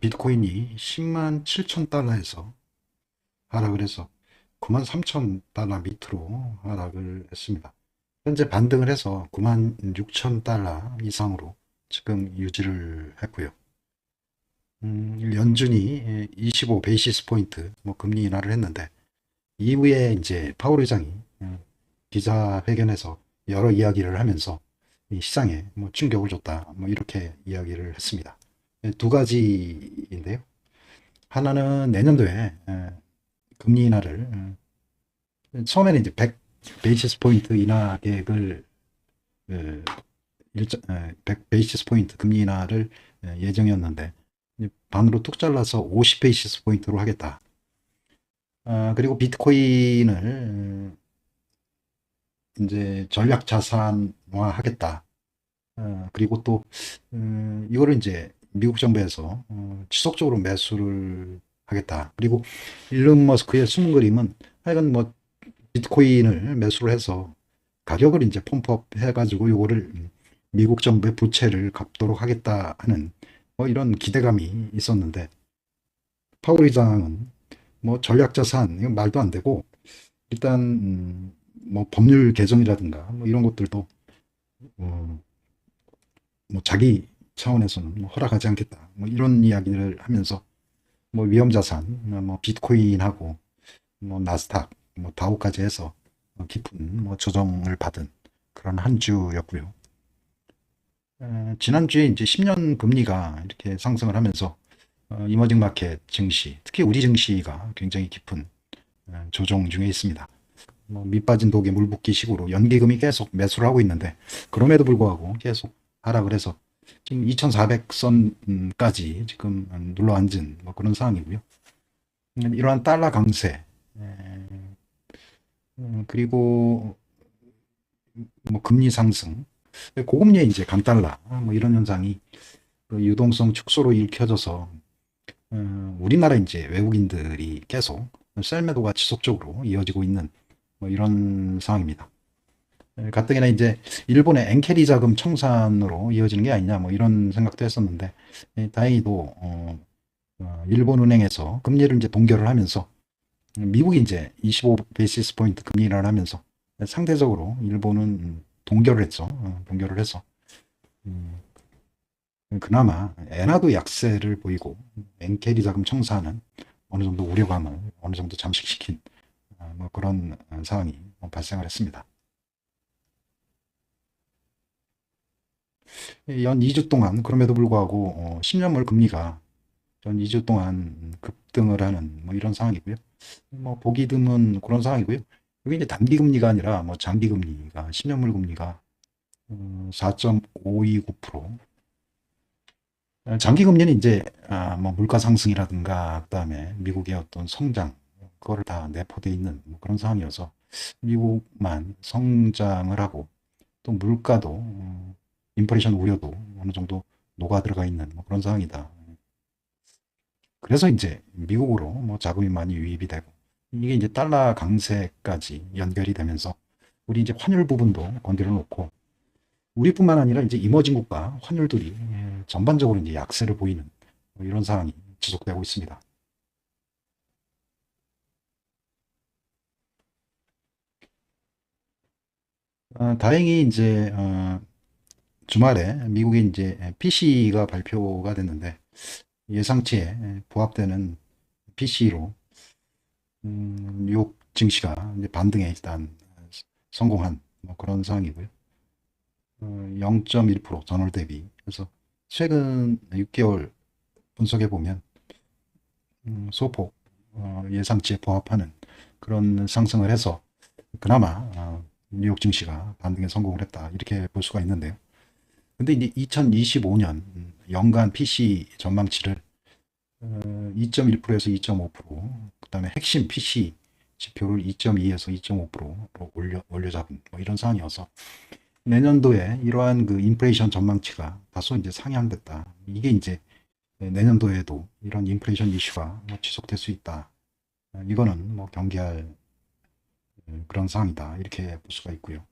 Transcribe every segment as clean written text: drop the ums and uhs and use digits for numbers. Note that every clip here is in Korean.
비트코인이 10만 7천 달러에서 하락을 해서 9만 3천 달러 밑으로 하락을 했습니다. 현재 반등을 해서 9만 6천 달러 이상으로 지금 유지를 했고요. 연준이 25 베이시스 포인트 금리 인하를 했는데 이후에 이제 파월 의장이 기자회견에서 여러 이야기를 하면서 이 시장에 충격을 줬다 이렇게 이야기를 했습니다. 두 가지인데요. 하나는 내년도에 금리 인하를 처음에는 이제 100 베이시스 포인트 인하 계획을 100 베이시스 포인트 금리 인하를 예정이었는데 반으로 뚝 잘라서 50 베이시스 포인트로 하겠다. 그리고 비트코인을 이제 전략 자산화 하겠다. 그리고 또 이거를 이제 미국 정부에서 지속적으로 매수를 하겠다. 그리고 일론 머스크의 숨은 그림은 하여간 비트코인을 매수를 해서 가격을 이제 펌프업 해가지고 요거를 미국 정부의 부채를 갚도록 하겠다 하는 이런 기대감이 있었는데 파월 의장은 전략 자산 이건 말도 안 되고 일단 법률 개정이라든가 이런 것들도 어, 자기 차원에서는 허락하지 않겠다. 이런 이야기를 하면서 위험 자산, 비트코인하고 나스닥, 다우까지 해서 깊은 조정을 받은 그런 한 주였고요. 지난주에 이제 10년 금리가 이렇게 상승을 하면서 이머징 마켓 증시, 특히 우리 증시가 굉장히 깊은 조정 중에 있습니다. 밑 빠진 독에 물 붓기 식으로 연기금이 계속 매수를 하고 있는데 그럼에도 불구하고 계속 하락을 해서 지금 2400선까지 지금 눌러앉은 그런 상황이고요. 이러한 달러 강세 그리고 금리 상승 고금리의 이제 강달러 이런 현상이 그 유동성 축소로 읽혀져서 우리나라 이제 외국인들이 계속 셀매도가 지속적으로 이어지고 있는 이런 상황입니다. 가뜩이나 이제 일본의 엔캐리 자금 청산으로 이어지는 게 아니냐 이런 생각도 했었는데 다행히도 일본 은행에서 금리를 이제 동결을 하면서 미국이 이제 25 베이시스 포인트 금리 인하를 하면서 상대적으로 일본은 동결을 했죠. 동결을 해서 음, 그나마 엔화도 약세를 보이고 엔캐리 자금 청산은 어느 정도 우려감을 어느 정도 잠식시킨 그런 상황이 발생을 했습니다. 연 2주 동안 그럼에도 불구하고 10년물 금리가 연 2주 동안 급등을 하는 이런 상황이고요. 보기 드문 그런 상황이고요. 여기 이제 단기 금리가 아니라 장기 금리가 10년물 금리가 4.529%. 장기 금리는 이제 물가 상승이라든가 그다음에 미국의 어떤 성장 그거를 다 내포되어 있는 그런 상황이어서 미국만 성장을 하고 또 물가도 인플레이션 우려도 어느 정도 녹아 들어가 있는 그런 상황이다. 그래서 이제 미국으로 자금이 많이 유입이 되고 이게 이제 달러 강세까지 연결이 되면서 우리 이제 환율 부분도 건드려 놓고 우리뿐만 아니라 이제 이머징 국가 환율들이 전반적으로 이제 약세를 보이는 이런 상황이 지속되고 있습니다. 다행히 이제 주말에 미국의 이제 PC가 발표가 됐는데 예상치에 부합되는 PC로 뉴욕 증시가 이제 반등에 일단 성공한 그런 상황이고요. 0.1% 전월 대비. 그래서 최근 6개월 분석해 보면 소폭 예상치에 부합하는 그런 상승을 해서 그나마 뉴욕 증시가 반등에 성공을 했다 이렇게 볼 수가 있는데요. 근데 이제 2025년 연간 PC 전망치를 2.1%에서 2.5%, 그다음에 핵심 PC 지표를 2.2에서 2.5%로 올려잡은 이런 상황이어서 내년도에 이러한 그 인플레이션 전망치가 다소 이제 상향됐다. 이게 이제 내년도에도 이런 인플레이션 이슈가 지속될 수 있다. 이거는 경계할 그런 상황이다. 이렇게 볼 수가 있고요.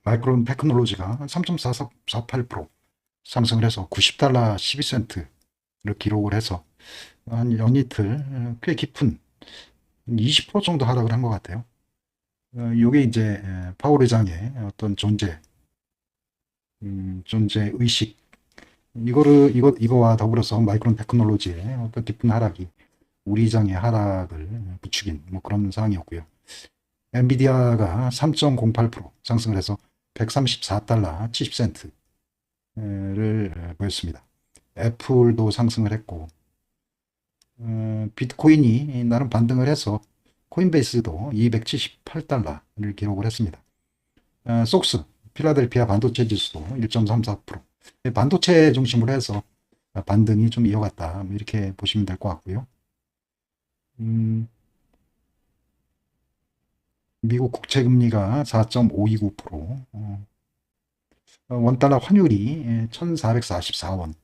마이크론 테크놀로지가 3.48% 상승을 해서 90달러 12센트를 기록을 해서 한 연이틀 꽤 깊은 20% 정도 하락을 한 것 같아요. 요게 이제 파월 의장의 어떤 존재 의식, 이거와 더불어서 마이크론 테크놀로지의 어떤 깊은 하락이 우리 시장의 하락을 부추긴 뭐 그런 상황이었고요. 엔비디아가 3.08% 상승을 해서 134달러 70센트를 보였습니다. 애플도 상승을 했고, 비트코인이 나름 반등을 해서 코인베이스도 278달러를 기록을 했습니다. 속스, 필라델피아 반도체 지수도 1.34%. 반도체 중심으로 해서 반등이 좀 이어갔다. 뭐 이렇게 보시면 될 것 같고요. 미국 국채 금리가 4.529%, 원달러 환율이 1,444원.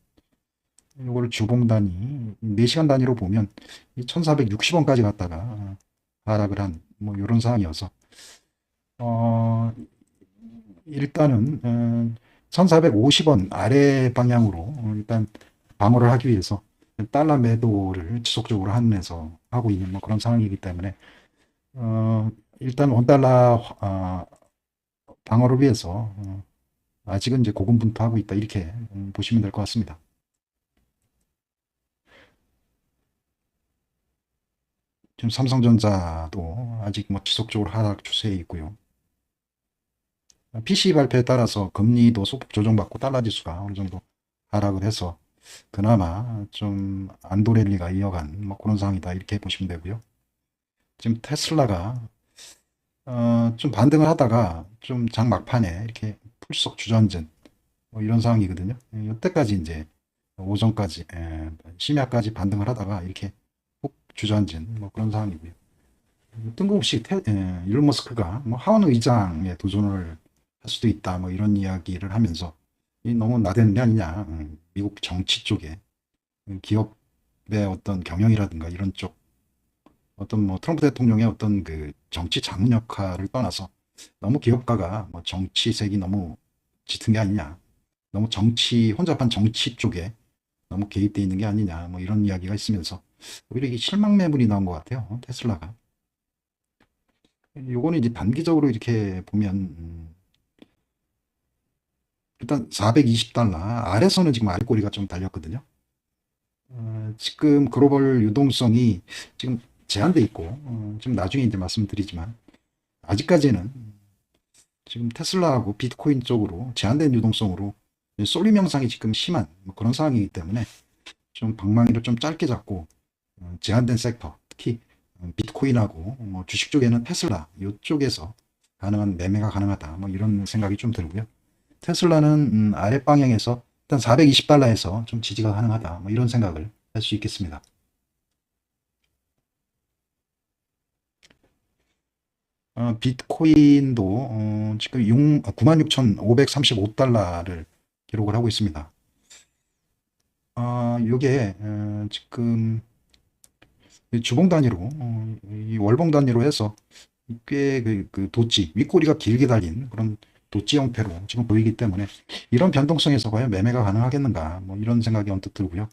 이걸 주봉 단위, 4시간 단위로 보면 1,460원까지 갔다가 하락을 한 뭐 이런 상황이어서 일단은 1,450원 아래 방향으로 일단 방어를 하기 위해서 달러 매도를 지속적으로 하면서 하고 있는 뭐 그런 상황이기 때문에 일단 원달러 방어를 위해서 아직은 이제 고군분투하고 있다 이렇게 보시면 될 것 같습니다. 지금 삼성전자도 아직 뭐 지속적으로 하락 추세에 있고요. PC 발표에 따라서 금리도 소폭 조정받고 달러 지수가 어느 정도 하락을 해서 그나마 좀 안도랠리가 이어간 뭐 그런 상황이다 이렇게 보시면 되고요. 지금 테슬라가 좀 반등을 하다가 좀 장 막판에 이렇게 풀썩 주저앉은 뭐 이런 상황이거든요. 이때까지 이제 오전까지 심야까지 반등을 하다가 이렇게 푹 주저앉은 뭐 그런 상황이고요. 뜬금없이 일론 머스크가 뭐 하원 의장에 도전을 할 수도 있다 뭐 이런 이야기를 하면서 너무 나대는 게 아니냐. 미국 정치 쪽에 기업의 어떤 경영이라든가 이런 쪽 어떤 뭐 트럼프 대통령의 어떤 그 정치 자문 역할을 떠나서 너무 기업가가 뭐 정치색이 너무 짙은 게 아니냐. 너무 혼잡한 정치 쪽에 너무 개입되어 있는 게 아니냐. 뭐 이런 이야기가 있으면서 오히려 이게 실망 매물이 나온 것 같아요. 테슬라가. 요거는 이제 단기적으로 이렇게 보면, 일단 420달러 아래서는 지금 아래꼬리가 좀 달렸거든요. 지금 글로벌 유동성이 지금 제한돼 있고, 좀 나중에 이제 말씀드리지만, 아직까지는 지금 테슬라하고 비트코인 쪽으로 제한된 유동성으로 쏠림 현상이 지금 심한 뭐 그런 상황이기 때문에 좀 방망이를 좀 짧게 잡고 제한된 섹터, 특히 비트코인하고 뭐 주식 쪽에는 테슬라 이쪽에서 가능한 매매가 가능하다. 뭐 이런 생각이 좀 들고요. 테슬라는 아래 방향에서 일단 420달러에서 좀 지지가 가능하다. 뭐 이런 생각을 할 수 있겠습니다. 비트코인도 지금 96,535달러를 기록을 하고 있습니다. 요게 지금 주봉 단위로 이 월봉 단위로 해서 꽤 그 도치 윗꼬리가 길게 달린 그런 도치 형태로 지금 보이기 때문에 이런 변동성에서 과연 매매가 가능하겠는가 뭐 이런 생각이 언뜻 들고요.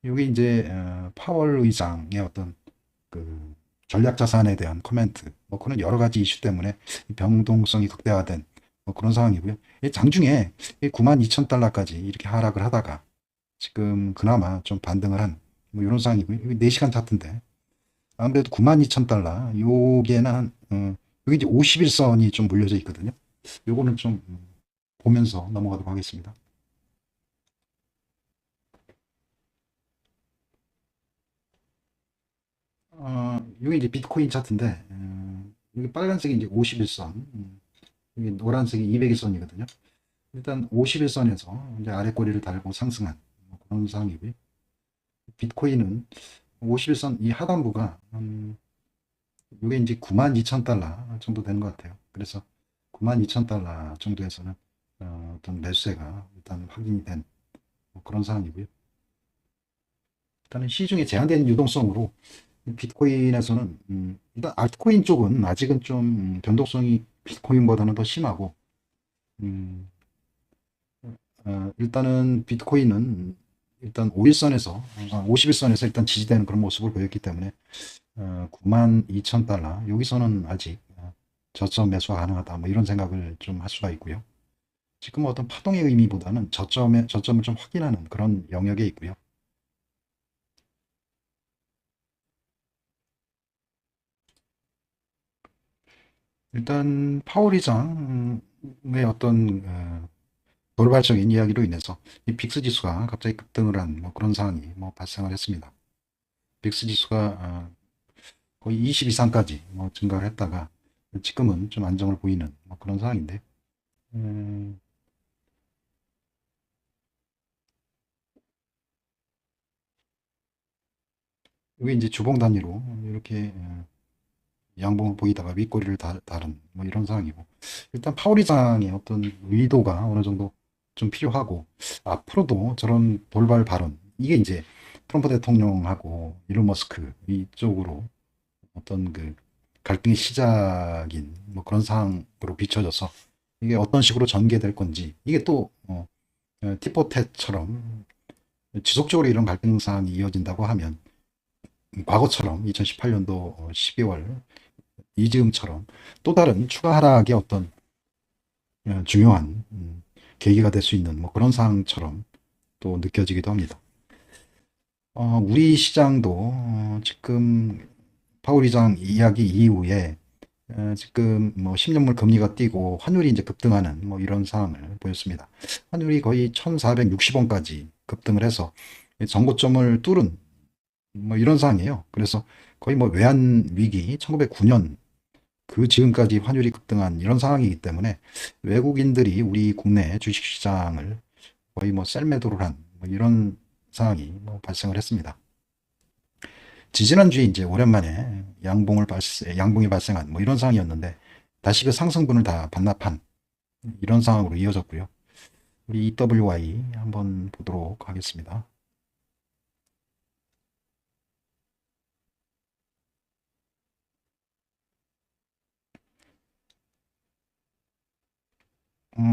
여기 이제 파월 의장의 어떤 그 전략 자산에 대한 코멘트 뭐 그런 여러 가지 이슈 때문에 변동성이 극대화된 뭐 그런 상황이고요. 장중에 92,000달러까지 이렇게 하락을 하다가 지금 그나마 좀 반등을 한 뭐 이런 상황이고요. 여기 4시간 차트인데 아무래도 92,000달러 요게는 여기 이제 51선이 좀 물려져 있거든요. 요거는 좀 보면서 넘어가도록 하겠습니다. 여기 이제 비트코인 차트인데 여기 빨간색이 이제 51선, 여기 노란색이 200일선이거든요. 일단 51선에서 이제 아래 꼬리를 달고 상승한 뭐 그런 상황이고요. 비트코인은 51선 이 하단부가 이게 이제 92,000달러 정도 되는 것 같아요. 그래서 92,000달러 정도에서는 어떤 매수세가 일단 확인이 된뭐 그런 상황이고요. 일단은 시중에 제한된 유동성으로 비트코인에서는 일단 알트코인 쪽은 아직은 좀 변동성이 비트코인보다는 더 심하고 음, 일단은 비트코인은 일단 5일선에서 50일선에서 일단 지지되는 그런 모습을 보였기 때문에 92,000달러 여기서는 아직 저점 매수가 가능하다 뭐 이런 생각을 좀 할 수가 있고요. 지금 어떤 파동의 의미보다는 저점을 좀 확인하는 그런 영역에 있고요. 일단 파월 의장의 어떤 돌발적인 이야기로 인해서 이 빅스 지수가 갑자기 급등을 한 뭐 그런 상황이 뭐 발생을 했습니다. 빅스 지수가 거의 20 이상까지 뭐 증가를 했다가 지금은 좀 안정을 보이는 뭐 그런 상황인데 음, 이게 이제 주봉 단위로 이렇게 양봉을 보이다가 윗꼬리를 다른 뭐 이런 상황이고 일단 파월 의장의 어떤 의도가 어느 정도 좀 필요하고 앞으로도 저런 돌발 발언 이게 이제 트럼프 대통령하고 일론 머스크 이쪽으로 어떤 그 갈등의 시작인 뭐 그런 상황으로 비춰져서 이게 어떤 식으로 전개될 건지 이게 또 티포텟처럼 지속적으로 이런 갈등 사항이 이어진다고 하면 과거처럼 2018년도 12월 이즈음처럼 또 다른 추가 하락의 어떤 중요한 계기가 될 수 있는 뭐 그런 상황처럼 또 느껴지기도 합니다. 우리 시장도 지금 파월 의장 이야기 이후에 지금 뭐 10년물 금리가 뛰고 환율이 이제 급등하는 뭐 이런 상황을 보였습니다. 환율이 거의 1,460원까지 급등을 해서 전고점을 뚫은 뭐 이런 상황이에요. 그래서 거의 뭐 외환 위기 1909년 그 지금까지 환율이 급등한 이런 상황이기 때문에 외국인들이 우리 국내 주식시장을 거의 뭐 셀매도를 한뭐 이런 상황이 뭐 발생을 했습니다. 지지난주에 이제 오랜만에 양봉이 발생한 뭐 이런 상황이었는데 다시 그 상승분을 다 반납한 이런 상황으로 이어졌고요. 우리 EWY 한번 보도록 하겠습니다.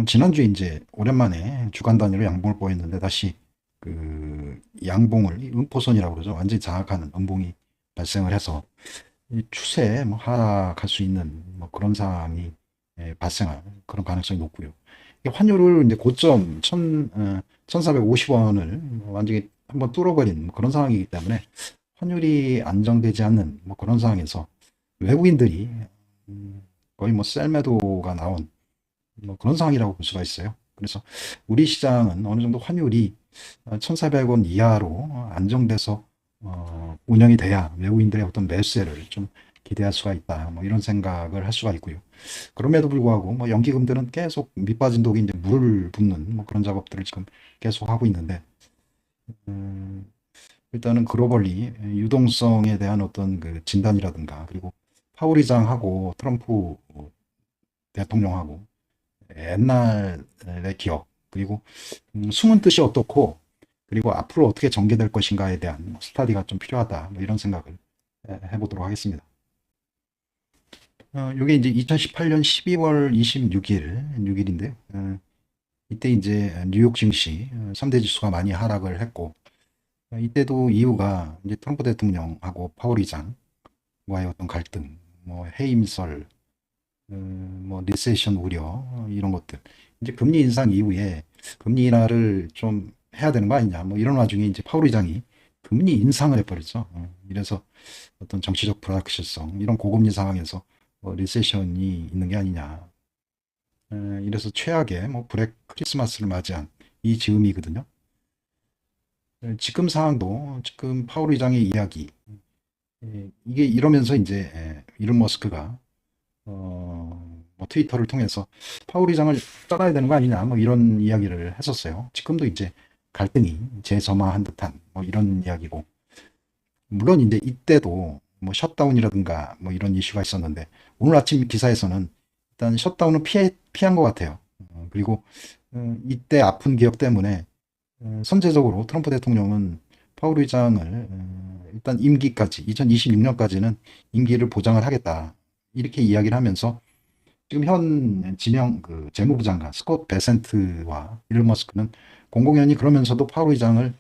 지난주에 이제 오랜만에 주간 단위로 양봉을 보였는데 다시 그 양봉을 음포선이라고 그러죠. 완전히 장악하는 음봉이 발생을 해서 이 추세에 뭐 하락할 수 있는 뭐 그런 상황이 발생할 그런 가능성이 높고요. 환율을 이제 고점 1,450원을 완전히 한번 뚫어버린 뭐 그런 상황이기 때문에 환율이 안정되지 않는 뭐 그런 상황에서 외국인들이 거의 뭐 셀매도가 나온 뭐 그런 상황이라고 볼 수가 있어요. 그래서 우리 시장은 어느 정도 환율이 1,400원 이하로 안정돼서 운영이 돼야 외국인들의 어떤 매수세를 좀 기대할 수가 있다. 뭐 이런 생각을 할 수가 있고요. 그럼에도 불구하고 뭐 연기금들은 계속 밑빠진 독이 이제 물을 붓는 뭐 그런 작업들을 지금 계속 하고 있는데 음, 일단은 글로벌리 유동성에 대한 어떤 그 진단이라든가 그리고 파월 의장하고 트럼프 대통령하고 옛날의 기억 그리고 숨은 뜻이 어떻고 그리고 앞으로 어떻게 전개될 것인가에 대한 스타디가 좀 필요하다 뭐 이런 생각을 해보도록 하겠습니다. 이게 이제 2018년 12월 26일인데요. 이때 이제 뉴욕 증시 3대 지수가 많이 하락을 했고 이때도 이유가 이제 트럼프 대통령하고 파월 의장과의 어떤 갈등, 뭐 해임설, 뭐 리세션 우려 이런 것들 이제 금리 인상 이후에 금리 인하를 좀 해야 되는 거 아니냐 뭐 이런 와중에 이제 파월 의장이 금리 인상을 해버렸죠. 이래서 어떤 정치적 불확실성 이런 고금리 상황에서 리세션이 있는 게 아니냐. 이래서 최악의 뭐 블랙 크리스마스를 맞이한 이 즈음이거든요. 지금 상황도 지금 파월 의장의 이야기 이게 이러면서 이제 일론 머스크가 뭐 트위터를 통해서 파월 의장을 떠나야 되는 거 아니냐 뭐 이런 이야기를 했었어요. 지금도 이제 갈등이 재점화한 듯한 뭐 이런 이야기고 물론 이제 이때도 뭐 셧다운이라든가 뭐 이런 이슈가 있었는데 오늘 아침 기사에서는 일단 셧다운은 피한 것 같아요. 그리고 이때 아픈 기억 때문에 선제적으로 트럼프 대통령은 파월 의장을 일단 임기까지 2026년까지는 임기를 보장을 하겠다 이렇게 이야기를 하면서 지금 현 지명 그 재무부 장관 스콧 베센트와 일론 머스크는 공공연히 그러면서도 파월 의장을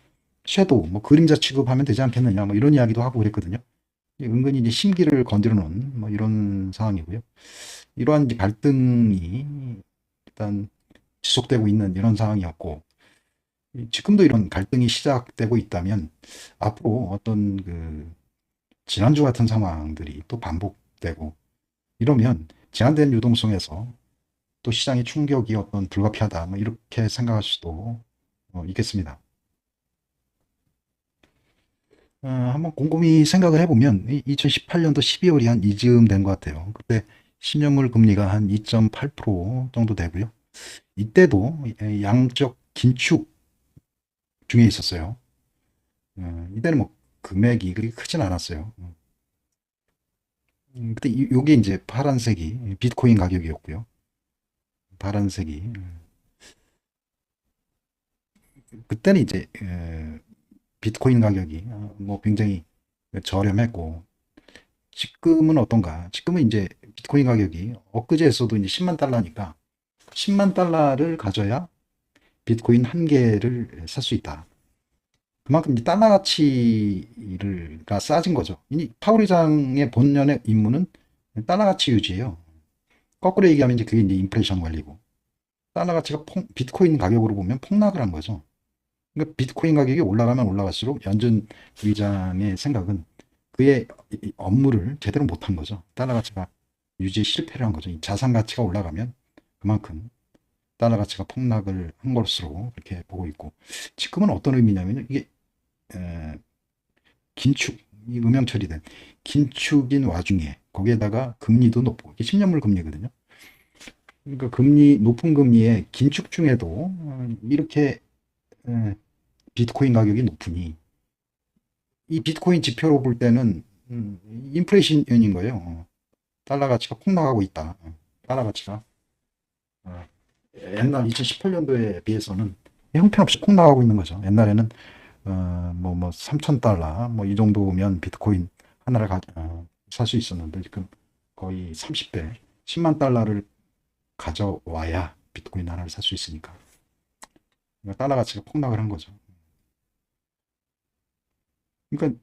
섀도우 뭐 그림자 취급하면 되지 않겠느냐 뭐 이런 이야기도 하고 그랬거든요. 은근히 이제 심기를 건드려 놓은 뭐 이런 상황이고요. 이러한 이제 갈등이 일단 지속되고 있는 이런 상황이었고, 지금도 이런 갈등이 시작되고 있다면 앞으로 어떤 그 지난주 같은 상황들이 또 반복되고 이러면 제한된 유동성에서 또 시장의 충격이 어떤 불가피하다 뭐 이렇게 생각할 수도 있겠습니다. 한번 곰곰이 생각을 해보면 2018년도 12월이 한 이즈음 된 것 같아요. 그때 신용물 금리가 한 2.8% 정도 되고요. 이때도 양적 긴축 중에 있었어요. 이때는 뭐 금액이 그렇게 크진 않았어요. 근데 요게 이제 파란색이 비트코인 가격이었고요. 파란색이 그때는 이제 비트코인 가격이 뭐 굉장히 저렴했고 지금은 어떤가? 지금은 이제 비트코인 가격이 엊그제에서도 이제 10만 달러니까 10만 달러를 가져야 비트코인 한 개를 살 수 있다. 그만큼 이제 달러 가치가 싸진 거죠. 이 파월 의장의 본연의 임무는 달러 가치 유지예요. 거꾸로 얘기하면 이제 그게 이제 인플레이션 관리고 달러 가치가 비트코인 가격으로 보면 폭락을 한 거죠. 그러니까 비트코인 가격이 올라가면 올라갈수록 연준 의장의 생각은 그의 업무를 제대로 못한 거죠. 달러 가치가 유지 실패를 한 거죠. 이 자산 가치가 올라가면 그만큼 달러 가치가 폭락을 한 것으로 그렇게 보고 있고 지금은 어떤 의미냐면 이게 긴축, 이 음영 처리된 긴축인 와중에 거기에다가 금리도 높고 이게 10년물 금리거든요. 그러니까 금리 높은 금리에 긴축 중에도 이렇게 비트코인 가격이 높으니 이 비트코인 지표로 볼 때는 인플레이션인 거예요. 달러 가치가 폭락하고 있다. 달러 가치가 옛날 2018년도에 비해서는 형편없이 폭락하고 있는 거죠. 옛날에는 뭐 3,000달러 뭐 이 정도면 비트코인 하나를 살 수 있었는데 지금 거의 30배, 10만 달러를 가져와야 비트코인 하나를 살 수 있으니까 그러니까 달러 가치가 폭락을 한 거죠. 그러니까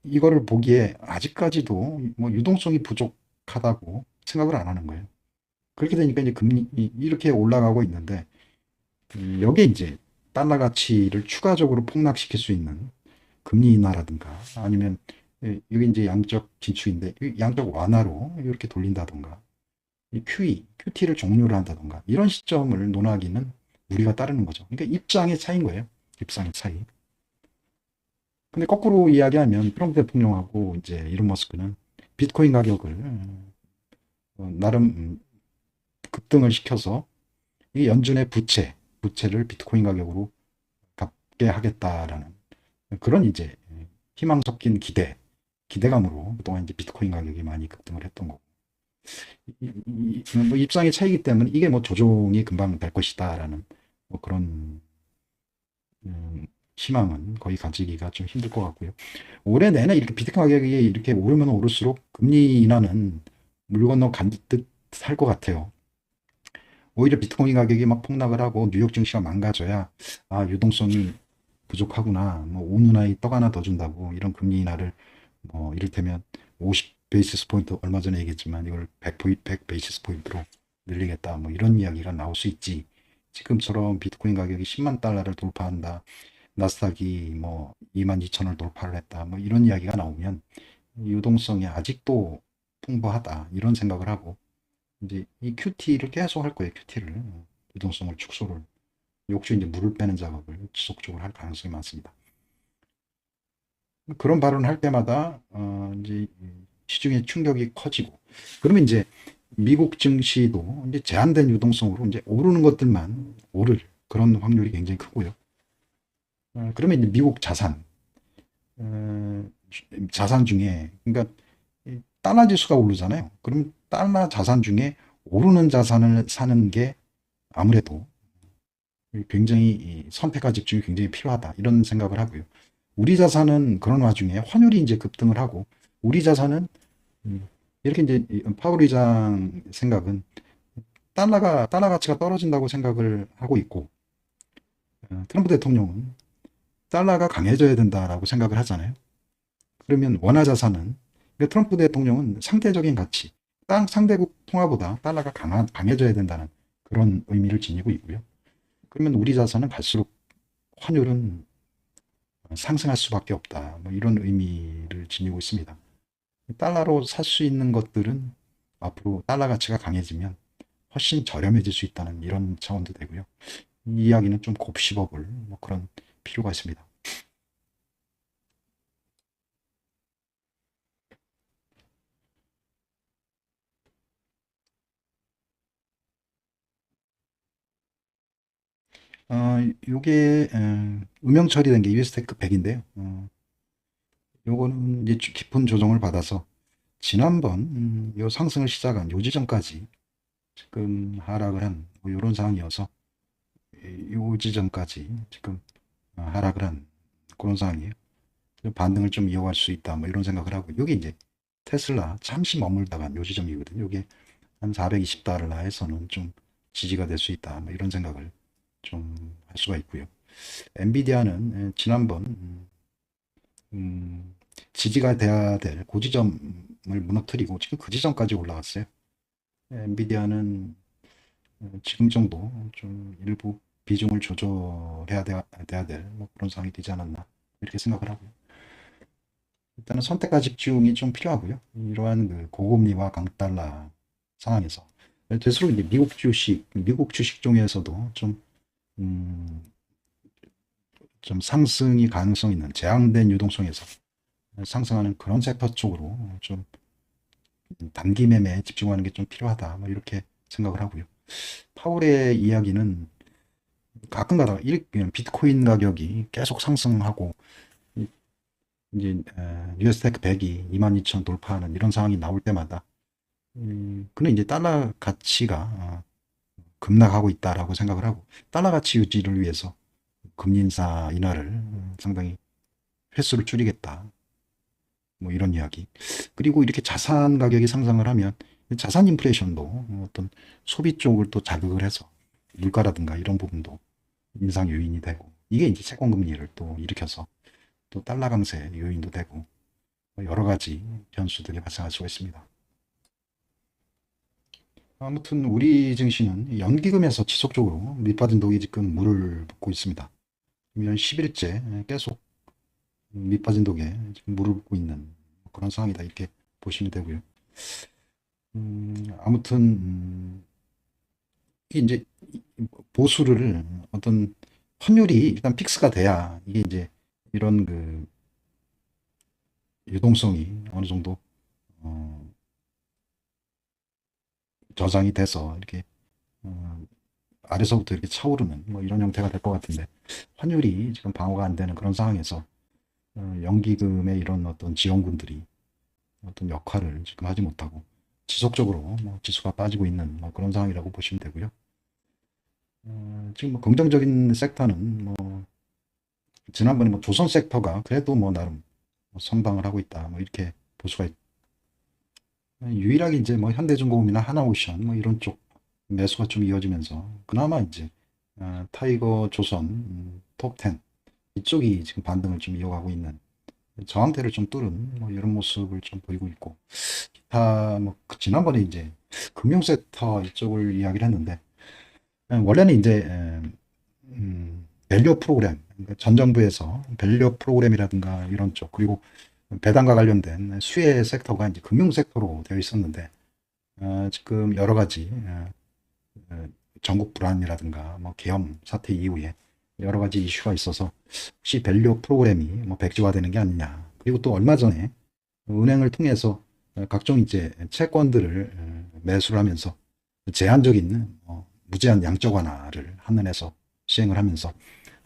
이거를 보기에 아직까지도 뭐 유동성이 부족하다고 생각을 안 하는 거예요. 그렇게 되니까 이제 금리 이렇게 올라가고 있는데 여기에 이제 달러 가치를 추가적으로 폭락시킬 수 있는 금리 인하라든가 아니면 이게 이제 양적 긴축인데 양적 완화로 이렇게 돌린다든가 이 QT를 종료를 한다든가 이런 시점을 논하기는 우리가 따르는 거죠. 그러니까 입장의 차이인 거예요. 입장의 차이. 근데 거꾸로 이야기하면 트럼프 대통령하고 이제 일론 머스크는 비트코인 가격을 나름 급등을 시켜서 이 연준의 부채를 비트코인 가격으로 갚게 하겠다라는 그런 이제 희망 섞인 기대감으로 그동안 이제 비트코인 가격이 많이 급등을 했던 거고. 뭐 입장의 차이기 때문에 이게 뭐 조정이 금방 될 것이다라는 뭐 그런 희망은 거의 가지기가 좀 힘들 것 같고요. 올해 내내 이렇게 비트코인 가격이 이렇게 오르면 오를수록 금리 인하는 물 건너 간듯 할 것 같아요. 오히려 비트코인 가격이 막 폭락을 하고 뉴욕 증시가 망가져야 유동성이 부족하구나. 뭐 오누나이 떡 하나 더 준다고 이런 금리 인하를 뭐 이를테면 50 베이시스 포인트 얼마 전에 얘기했지만 이걸 100 베이시스 포인트로 늘리겠다. 뭐 이런 이야기가 나올 수 있지. 지금처럼 비트코인 가격이 10만 달러를 돌파한다. 나스닥이 뭐 22,000을 돌파를 했다. 뭐 이런 이야기가 나오면 유동성이 아직도 풍부하다. 이런 생각을 하고 이제 이 QT를 계속 할 거예요. QT를 유동성을 축소를 역시 이제 물을 빼는 작업을 지속적으로 할 가능성이 많습니다. 그런 발언을 할 때마다 이제 시중의 충격이 커지고 그러면 이제 미국 증시도 이제 제한된 유동성으로 이제 오르는 것들만 오를 그런 확률이 굉장히 크고요. 그러면 이제 미국 자산 중에 그러니까 달러 지수가 오르잖아요. 그럼 달러 자산 중에 오르는 자산을 사는 게 아무래도 굉장히 선택과 집중이 굉장히 필요하다 이런 생각을 하고요. 우리 자산은 그런 와중에 환율이 이제 급등을 하고 우리 자산은 이렇게 이제 파월 의장 생각은 달러 가치가 떨어진다고 생각을 하고 있고, 트럼프 대통령은 달러가 강해져야 된다라고 생각을 하잖아요. 그러면 원화 자산은, 그러니까 트럼프 대통령은 상대적인 가치, 상대국 통화보다 달러가 강해져야 된다는 그런 의미를 지니고 있고요. 그러면 우리 자산은 갈수록 환율은 상승할 수밖에 없다. 뭐 이런 의미를 지니고 있습니다. 달러로 살 수 있는 것들은 앞으로 달러 가치가 강해지면 훨씬 저렴해질 수 있다는 이런 차원도 되고요. 이 이야기는 좀 곱씹어볼 뭐 그런 필요가 있습니다. 요게 음영 처리된 게 US테크 100인데요. 요거는 이제 깊은 조정을 받아서 지난번 요 상승을 시작한 요 지점까지 지금 하락을 한뭐 요런 상황이어서 요 지점까지 지금 하락을 한 그런 상황이에요. 반등을 좀 이어갈 수 있다 뭐 이런 생각을 하고, 요게 이제 테슬라 잠시 머물다가 요 지점이거든요. 요게 한 420달러에서는 좀 지지가 될 수 있다 뭐 이런 생각을 좀 할 수가 있고요. 엔비디아는 지난번 지지가 돼야 될 고지점을 무너뜨리고 지금 그 지점까지 올라갔어요. 엔비디아는 지금 정도 좀 일부 비중을 조절해야 돼야 될뭐 그런 상황이 되지 않았나 이렇게 생각을 하고요. 일단은 선택과 집중이 좀 필요하고요. 이러한 그 고금리와 강달러 상황에서 될수록 이제 미국 주식 중에서도 음, 좀 상승이 가능성 있는 제한된 유동성에서 상승하는 그런 섹터 쪽으로 좀 단기 매매에 집중하는 게 좀 필요하다. 뭐 이렇게 생각을 하고요. 파월의 이야기는 가끔 가다가 비트코인 가격이 계속 상승하고 이제 뉴스테크 100이 22,000 돌파하는 이런 상황이 나올 때마다 그는 이제 달러 가치가 급락하고 있다라고 생각을 하고, 달러 가치 유지를 위해서 금리 인사 인하를 상당히 횟수를 줄이겠다. 뭐 이런 이야기. 그리고 이렇게 자산 가격이 상승을 하면 자산 인플레이션도 어떤 소비 쪽을 또 자극을 해서 물가라든가 이런 부분도 인상 요인이 되고, 이게 이제 채권 금리를 또 일으켜서 또 달러 강세 요인도 되고 여러 가지 변수들이 발생할 수가 있습니다. 아무튼 우리 증시는 연기금에서 지속적으로 밑빠진 독이 지금 물을 붓고 있습니다. 10일째 계속 밑빠진 독에 지금 물을 붓고 있는 그런 상황이다 이렇게 보시면 되고요. 아무튼 이제 보수를 어떤 환율이 일단 픽스가 돼야 이게 이제 이런 그 유동성이 어느 정도 어, 저장이 돼서 이렇게 어, 아래서부터 이렇게 차오르는 뭐 이런 형태가 될 것 같은데, 환율이 지금 방어가 안 되는 그런 상황에서 연기금의 이런 어떤 지원군들이 어떤 역할을 지금 하지 못하고 지속적으로 뭐 지수가 빠지고 있는 뭐 그런 상황이라고 보시면 되고요. 지금 뭐 긍정적인 섹터는 뭐 지난번에 뭐 조선 섹터가 그래도 뭐 나름 선방을 하고 있다 뭐 이렇게 볼 수가 있고, 유일하게 이제 뭐 현대중공업이나 하나오션 뭐 이런 쪽 매수가 좀 이어지면서 그나마 이제 타이거 조선 톱10 이쪽이 지금 반등을 좀 이어가고 있는, 저항대를 좀 뚫은 뭐 이런 모습을 좀 보이고 있고, 기타 뭐 지난번에 이제 금융 섹터 이쪽을 이야기를 했는데, 원래는 이제 밸류 프로그램, 그러니까 전 정부에서 밸류 프로그램이라든가 이런 쪽, 그리고 배당과 관련된 수혜 섹터가 이제 금융 섹터로 되어 있었는데, 지금 여러 가지 전국 불안이라든가 뭐 계엄 사태 이후에 여러 가지 이슈가 있어서 혹시 밸류 프로그램이 뭐 백지화되는 게 아니냐. 그리고 또 얼마 전에 은행을 통해서 각종 이제 채권들을 매수를 하면서 제한적인 무제한 양적 완화를 한은에서 시행을 하면서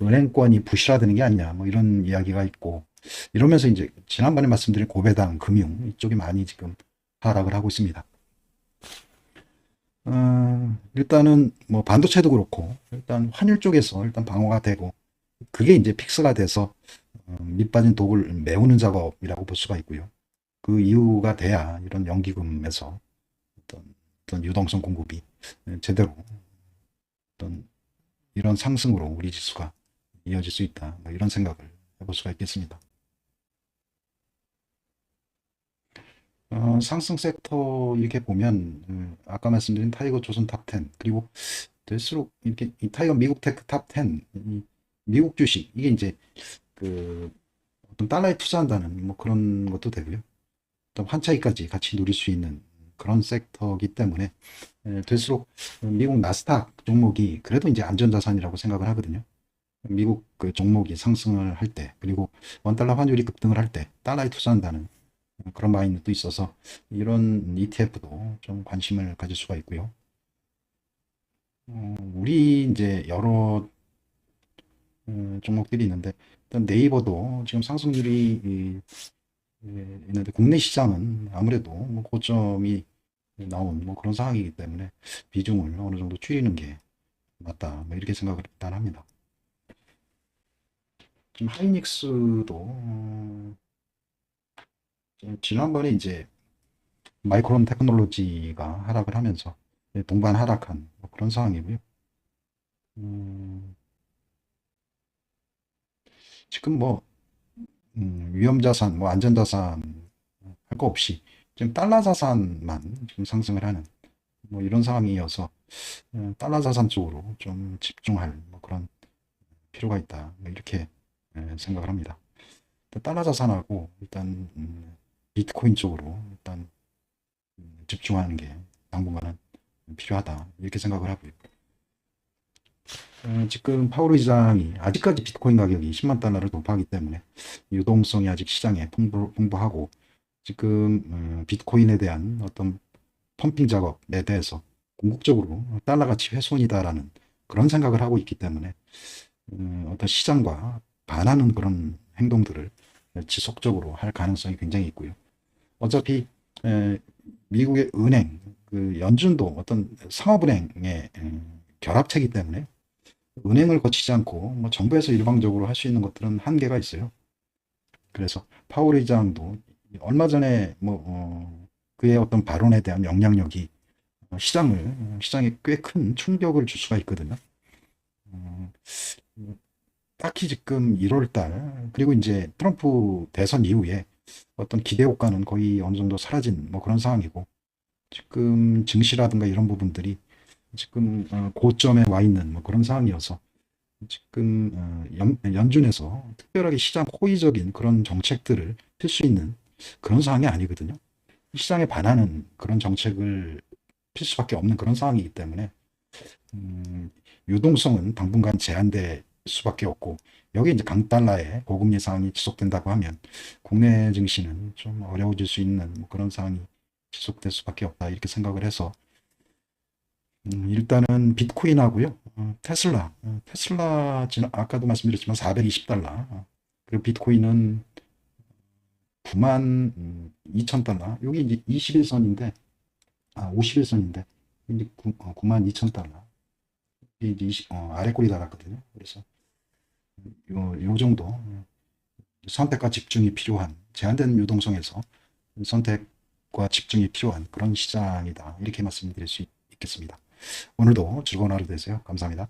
은행권이 부실화되는 게 아니냐 뭐 이런 이야기가 있고, 이러면서 이제 지난번에 말씀드린 고배당 금융 이쪽이 많이 지금 하락을 하고 있습니다. 일단은 뭐 반도체도 그렇고 일단 환율 쪽에서 일단 방어가 되고, 그게 이제 픽스가 돼서 밑빠진 독을 메우는 작업이라고 볼 수가 있고요. 그 이유가 돼야 이런 연기금에서 어떤 어떤 유동성 공급이 제대로 어떤 이런 상승으로 우리 지수가 이어질 수 있다. 뭐 이런 생각을 해볼 수가 있겠습니다. 상승 섹터 이렇게 보면 아까 말씀드린 타이거 조선 탑10 그리고 될수록 이렇게 이 타이거 미국 테크 탑10 미국 주식 이게 이제 그 어떤 달러에 투자한다는 뭐 그런 것도 되고요. 또 환차익까지 같이 누릴 수 있는 그런 섹터이기 때문에 될수록 미국 나스닥 종목이 그래도 이제 안전자산이라고 생각을 하거든요. 미국 그 종목이 상승을 할 때, 그리고 원달러 환율이 급등을 할 때 달러에 투자한다는 그런 마인드도 있어서 이런 ETF도 좀 관심을 가질 수가 있고요. 우리 이제 여러 종목들이 있는데 일단 네이버도 지금 상승률이 있는데 국내 시장은 아무래도 뭐 고점이 나온 뭐 그런 상황이기 때문에 비중을 어느 정도 줄이는 게 맞다. 뭐 이렇게 생각을 일단 합니다. 지금 하이닉스도 지난번에 이제 마이크론 테크놀로지가 하락을 하면서 동반 하락한 뭐 그런 상황이고요. 음, 지금 뭐 위험자산, 뭐 안전자산 할 거 없이 지금 달러 자산만 지금 상승을 하는 뭐 이런 상황이어서 달러 자산 쪽으로 좀 집중할 뭐 그런 필요가 있다. 뭐 이렇게 생각을 합니다. 달러 자산하고 일단 비트코인 쪽으로 일단 집중하는 게 당분간은 필요하다. 이렇게 생각을 하고요. 지금 파월 의장이 아직까지 비트코인 가격이 10만 달러를 돌파하기 때문에 유동성이 아직 시장에 풍부하고 지금 비트코인에 대한 어떤 펌핑 작업에 대해서 궁극적으로 달러 가치 훼손이다라는 그런 생각을 하고 있기 때문에 어떤 시장과 반하는 그런 행동들을 지속적으로 할 가능성이 굉장히 있고요. 어차피 미국의 은행, 그 연준도 어떤 상업은행의 결합체이기 때문에 은행을 거치지 않고 뭐 정부에서 일방적으로 할 수 있는 것들은 한계가 있어요. 그래서 파월 의장도 얼마 전에 뭐 그의 어떤 발언에 대한 영향력이 시장에 꽤 큰 충격을 줄 수가 있거든요. 어, 딱히 지금 1월 달 그리고 이제 트럼프 대선 이후에 어떤 기대 효과는 거의 어느 정도 사라진 뭐 그런 상황이고 지금 증시라든가 이런 부분들이 지금 고점에 와 있는 뭐 그런 상황이어서 지금 연준에서 특별하게 시장 호의적인 그런 정책들을 필 수 있는 그런 상황이 아니거든요. 시장에 반하는 그런 정책을 필 수밖에 없는 그런 상황이기 때문에 유동성은 당분간 제한될 수밖에 없고 여기 이제 강달러의 고금리 상황이 지속된다고 하면 국내 증시는 좀 어려워질 수 있는 뭐 그런 상황이 지속될 수밖에 없다 이렇게 생각을 해서 일단은 비트코인하고요. 테슬라 아까도 말씀드렸지만 420달러. 그리고 비트코인은 9만 2천 달러. 여기 이제 21선인데 51선인데 이제 9만 2천 달러. 이제 아래 꼬리 달았거든요. 그래서 요 정도 선택과 집중이 필요한 제한된 유동성에서 선택과 집중이 필요한 그런 시장이다. 이렇게 말씀드릴 수 있겠습니다. 오늘도 즐거운 하루 되세요. 감사합니다.